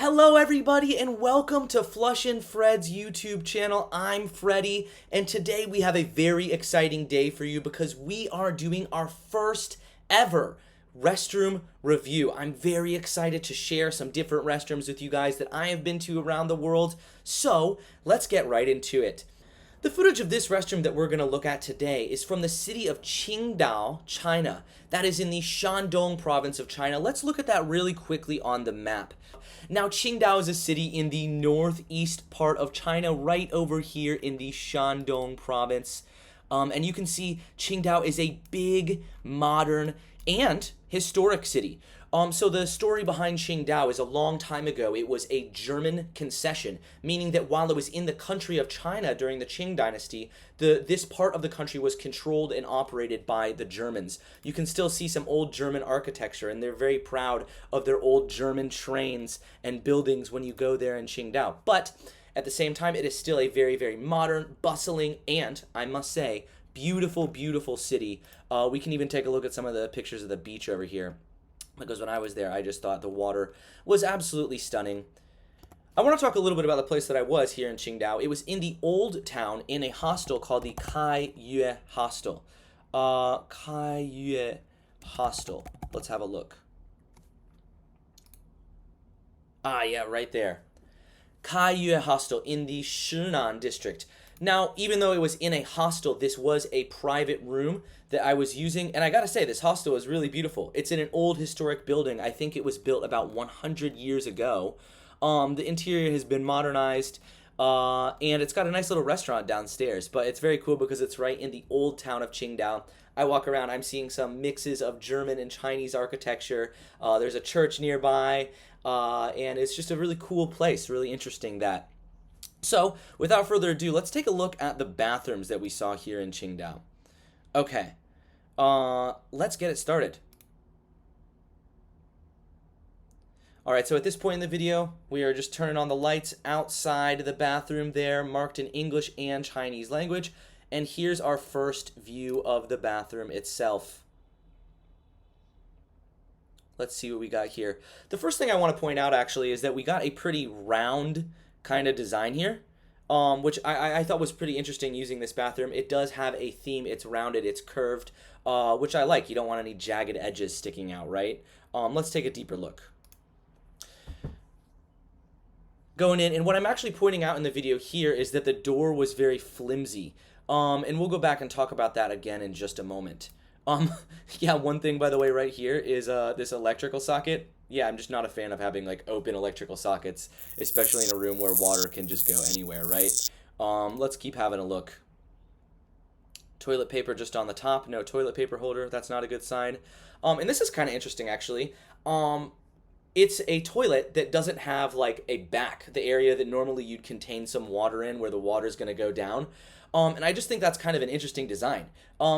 Hello everybody and welcome to Flushin Fred's YouTube channel. I'm Freddy and today we have a very exciting day for you because we are doing our first ever restroom review. I'm very excited to share some different restrooms with you guys that I have been to around the world. So let's get right into it. The footage of this restroom that we're going to look at today is from the city of Qingdao, China. That is in the Shandong province of China. Let's look at that really quickly on the map. Now, Qingdao is a city in the northeast part of China, right over here in the Shandong province. And you can see Qingdao is a big, modern, and historic city. So the story behind Qingdao is a long time ago, it was a German concession, meaning that while it was in the country of China during the Qing dynasty, this part of the country was controlled and operated by the Germans. You can still see some old German architecture, and they're very proud of their old German trains and buildings when you go there in Qingdao. But at the same time, it is still a very, very modern, bustling, and, I must say, beautiful, beautiful city. We can even take a look at some of the pictures of the beach over here, because when I was there, I just thought the water was absolutely stunning. I want to talk a little bit about the place that I was here in Qingdao. It was in the old town in a hostel called the Kaiyue Hostel. Kaiyue Hostel. Let's have a look. Ah, yeah, right there. Kaiyue Hostel in the Shinan district. Now, even though it was in a hostel, this was a private room that I was using, and I gotta say, this hostel is really beautiful. It's in an old historic building. I think it was built about 100 years ago. The interior has been modernized, and it's got a nice little restaurant downstairs, but it's very cool because it's right in the old town of Qingdao. I walk around, I'm seeing some mixes of German and Chinese architecture. There's a church nearby, and it's just a really cool place, really interesting that. So, without further ado, let's take a look at the bathrooms that we saw here in Qingdao. Okay, let's get it started. Alright, so at this point in the video, we are just turning on the lights outside the bathroom there, marked in English and Chinese language. And here's our first view of the bathroom itself. Let's see what we got here. The first thing I want to point out, actually, is that we got a pretty round kind of design here, which I thought was pretty interesting using this bathroom. It does have a theme. It's rounded, it's curved, which I like. You don't want any jagged edges sticking out, right? Let's take a deeper look. Going in, and what I'm actually pointing out in the video here is that the door was very flimsy. And we'll go back and talk about that again in just a moment. Yeah, one thing, by the way, right here is this electrical socket. Yeah, I'm just not a fan of having like open electrical sockets, especially in a room where water can just go anywhere, right? Let's keep having a look. Toilet paper just on the top. No toilet paper holder. That's not a good sign. And this is kind of interesting, actually. It's a toilet that doesn't have like a back, the area that normally you'd contain some water in where the water's going to go down. And I just think that's kind of an interesting design.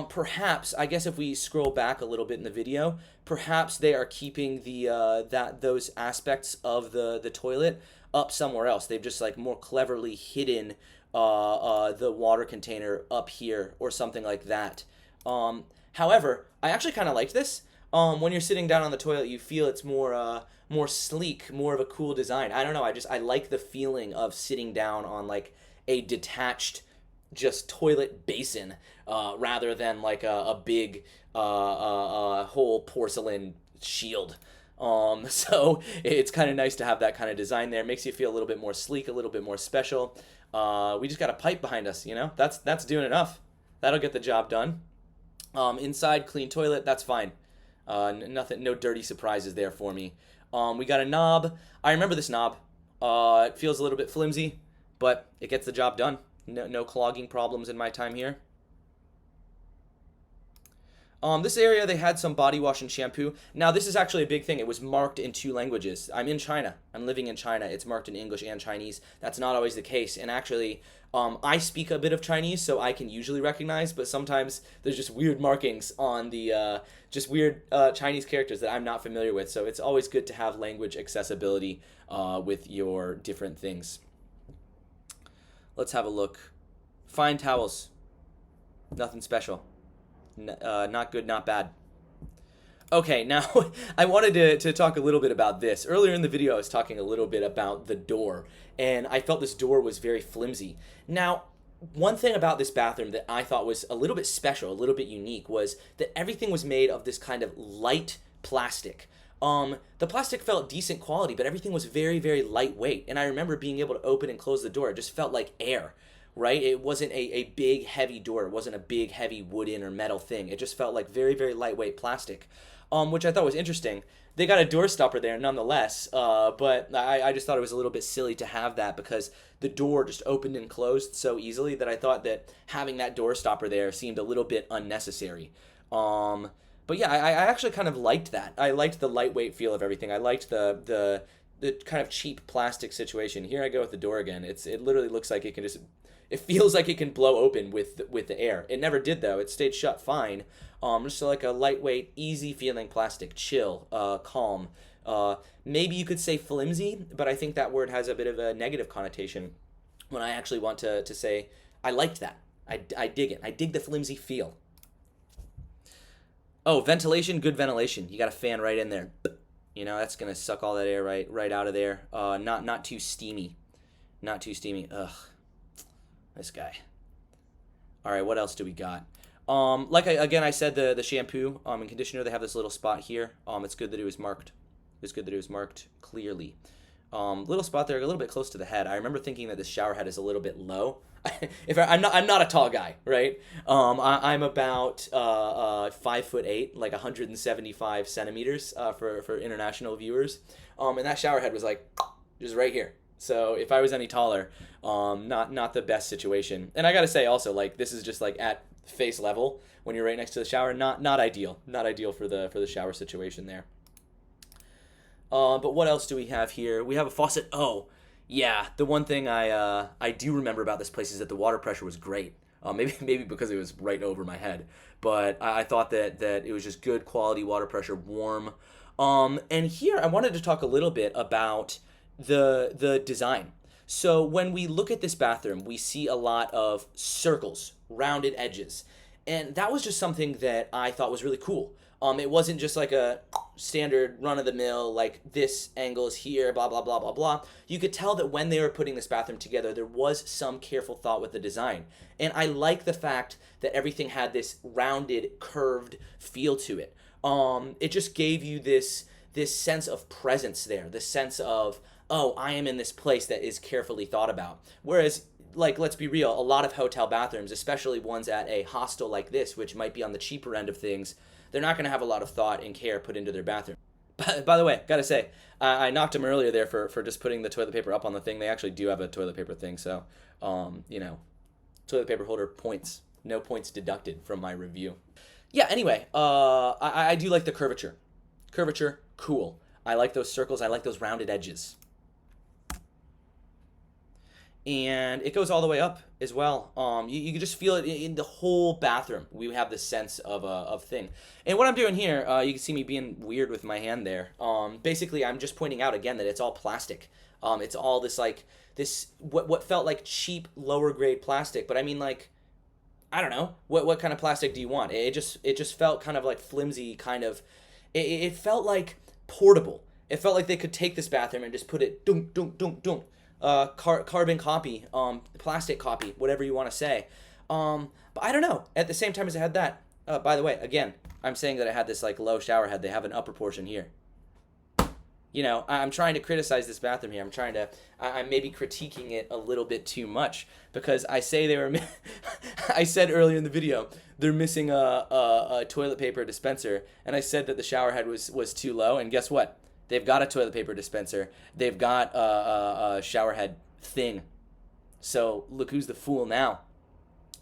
Perhaps, I guess if we scroll back a little bit in the video, perhaps they are keeping those aspects of the toilet up somewhere else. They've just like more cleverly hidden the water container up here or something like that. However, I actually kind of liked this. When you're sitting down on the toilet, you feel it's more sleek, more of a cool design. I don't know. I like the feeling of sitting down on like a detached just toilet basin rather than like a big whole porcelain shield. So it's kind of nice to have that kind of design there. It makes you feel a little bit more sleek, a little bit more special. We just got a pipe behind us, you know? That's doing enough. That'll get the job done. Inside, clean toilet, that's fine. Nothing, no dirty surprises there for me. We got a knob. I remember this knob. It feels a little bit flimsy, but it gets the job done. No clogging problems in my time here. This area, they had some body wash and shampoo. Now, this is actually a big thing. It was marked in 2 languages. I'm in China. I'm living in China. It's marked in English and Chinese. That's not always the case. And actually, I speak a bit of Chinese, so I can usually recognize, but sometimes there's just weird markings on the, just weird Chinese characters that I'm not familiar with. So it's always good to have language accessibility with your different things. Let's have a look. Fine towels. Nothing special. Not good, not bad. Okay, now I wanted to talk a little bit about this. Earlier in the video, I was talking a little bit about the door, and I felt this door was very flimsy. Now, one thing about this bathroom that I thought was a little bit special, a little bit unique, was that everything was made of this kind of light plastic. The plastic felt decent quality, but everything was very, very lightweight. And I remember being able to open and close the door. It just felt like air, right? It wasn't a big, heavy door. It wasn't a big, heavy wooden or metal thing. It just felt like very, very lightweight plastic, which I thought was interesting. They got a door stopper there nonetheless, but I just thought it was a little bit silly to have that because the door just opened and closed so easily that I thought that having that door stopper there seemed a little bit unnecessary. But yeah, I actually kind of liked that. I liked the lightweight feel of everything. I liked the kind of cheap plastic situation. Here I go with the door again. It literally looks like it can just, it feels like it can blow open with the air. It never did though. It stayed shut fine. Just like a lightweight, easy feeling plastic, chill, calm. Maybe you could say flimsy, but I think that word has a bit of a negative connotation when I actually want to say I liked that. I dig it. I dig the flimsy feel. Oh, ventilation, good ventilation. You got a fan right in there. You know, that's gonna suck all that air right out of there. Not too steamy. Not too steamy. Ugh. This guy. All right, what else do we got? I said, the shampoo and conditioner, they have this little spot here. It's good that it was marked. It's good that it was marked clearly. Little spot there, a little bit close to the head. I remember thinking that this shower head is a little bit low. I'm not a tall guy, right? I'm about 5'8", like 175 centimeters for international viewers. And that shower head was like just right here. So if I was any taller, not the best situation. And I gotta say also, like, this is just like at face level when you're right next to the shower. Not ideal. Not ideal for the shower situation there. But what else do we have here? We have a faucet. Oh, yeah. The one thing I do remember about this place is that the water pressure was great. Maybe because it was right over my head. But I thought that it was just good quality water pressure, warm. And here I wanted to talk a little bit about the design. So when we look at this bathroom, we see a lot of circles, rounded edges. And that was just something that I thought was really cool. It wasn't just like a standard run-of-the-mill, like this angle is here, blah, blah, blah, blah, blah. You could tell that when they were putting this bathroom together, there was some careful thought with the design. And I like the fact that everything had this rounded, curved feel to it. It just gave you this sense of presence there, this sense of, oh, I am in this place that is carefully thought about. Whereas, like, let's be real, a lot of hotel bathrooms, especially ones at a hostel like this, which might be on the cheaper end of things, they're not going to have a lot of thought and care put into their bathroom. By the way, gotta say, I knocked them earlier there for just putting the toilet paper up on the thing. They actually do have a toilet paper thing, so, toilet paper holder points. No points deducted from my review. Yeah, anyway, I do like the curvature. Curvature, cool. I like those circles. I like those rounded edges. And it goes all the way up as well. You can just feel it in the whole bathroom. We have this sense of thing. And what I'm doing here, you can see me being weird with my hand there. Basically, I'm just pointing out again that it's all plastic. It's all this what felt like cheap lower grade plastic. But I mean, like, I don't know, what kind of plastic do you want? It just felt kind of like flimsy, kind of. It felt like portable. It felt like they could take this bathroom and just put it dunk dunk dunk dunk. Carbon copy, plastic copy, whatever you want to say. But I don't know. At the same time as I had that, by the way, again, I'm saying that I had this like low shower head. They have an upper portion here. You know, I'm trying to criticize this bathroom here. I'm maybe critiquing it a little bit too much because I say they were, I said earlier in the video, they're missing a toilet paper dispenser. And I said that the shower head was too low. And guess what? They've got a toilet paper dispenser. They've got a shower head thing. So look who's the fool now.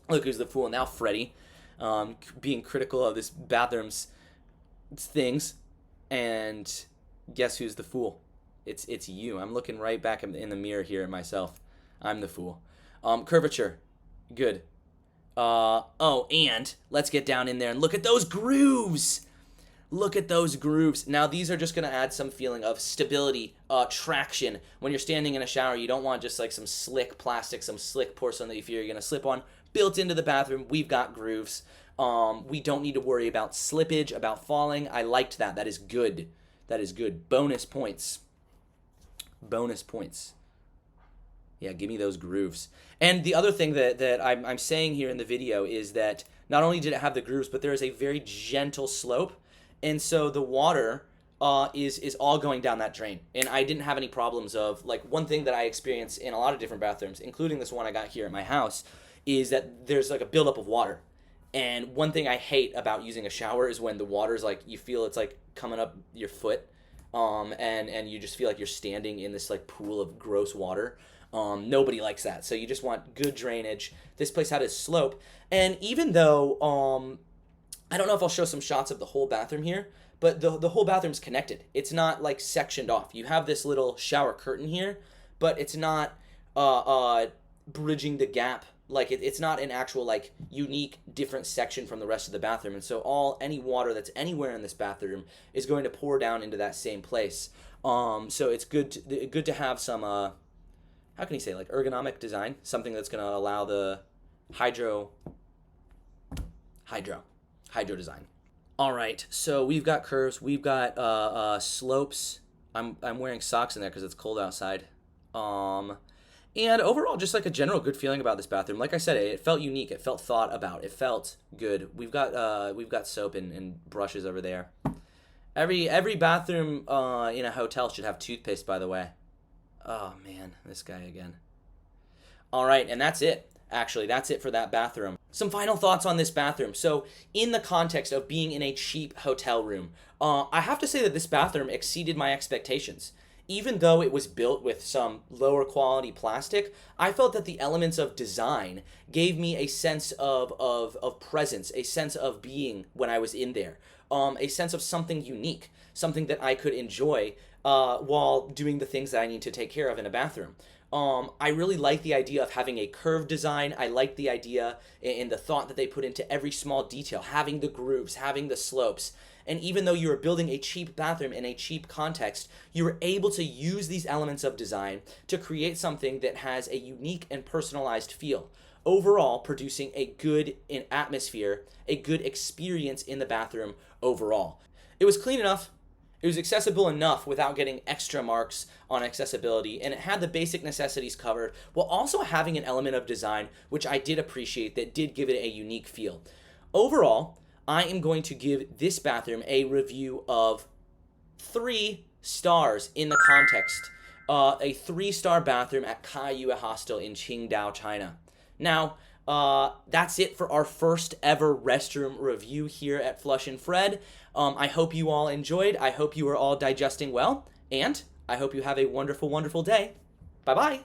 Look who's the fool now, Freddy. Being critical of this bathroom's things. And guess who's the fool? It's you. I'm looking right back in the mirror here at myself. I'm the fool. Curvature. Good. And let's get down in there and look at those grooves. Look at those grooves. Now, these are just going to add some feeling of stability, traction. When you're standing in a shower, you don't want just like some slick plastic, some slick porcelain that you fear you're going to slip on. Built into the bathroom, we've got grooves. We don't need to worry about slippage, about falling. I liked that. That is good. That is good. Bonus points. Bonus points. Yeah, give me those grooves. And the other thing that I'm saying here in the video is that not only did it have the grooves, but there is a very gentle slope. And so the water is all going down that drain. And I didn't have any problems of, like, one thing that I experience in a lot of different bathrooms, including this one I got here at my house, is that there's like a buildup of water. And one thing I hate about using a shower is when the water's like, you feel it's like coming up your foot, and you just feel like you're standing in this like pool of gross water. Nobody likes that. So you just want good drainage. This place had a slope. And even though, I don't know if I'll show some shots of the whole bathroom here, but the whole bathroom's connected. It's not like sectioned off. You have this little shower curtain here, but it's not bridging the gap. Like it's not an actual like unique different section from the rest of the bathroom. And so any water that's anywhere in this bathroom is going to pour down into that same place. So it's good to have some how can you say, like, ergonomic design, something that's going to allow the hydro design. All right, so we've got curves, we've got slopes. I'm wearing socks in there because it's cold outside. And overall, just like a general good feeling about this bathroom. Like I said, it felt unique. It felt thought about. It felt good. We've got soap and brushes over there. Every bathroom in a hotel should have toothpaste, by the way. Oh man, this guy again. All right, and that's it. Actually, that's it for that bathroom. Some final thoughts on this bathroom. So, in the context of being in a cheap hotel room, I have to say that this bathroom exceeded my expectations. Even though it was built with some lower quality plastic, I felt that the elements of design gave me a sense of presence, a sense of being when I was in there, a sense of something unique, something that I could enjoy while doing the things that I need to take care of in a bathroom. I really like the idea of having a curved design. I like the idea and the thought that they put into every small detail, having the grooves, having the slopes. And even though you were building a cheap bathroom in a cheap context, you were able to use these elements of design to create something that has a unique and personalized feel. Overall, producing a good atmosphere, a good experience in the bathroom overall. It was clean enough. It was accessible enough without getting extra marks on accessibility, and it had the basic necessities covered while also having an element of design, which I did appreciate, that did give it a unique feel. Overall, I am going to give this bathroom a review of 3 stars in the context. A 3-star bathroom at Kaiyue Hostel in Qingdao, China. Now, that's it for our first ever restroom review here at Flushin Fred. I hope you all enjoyed. I hope you are all digesting well. And I hope you have a wonderful, wonderful day. Bye-bye.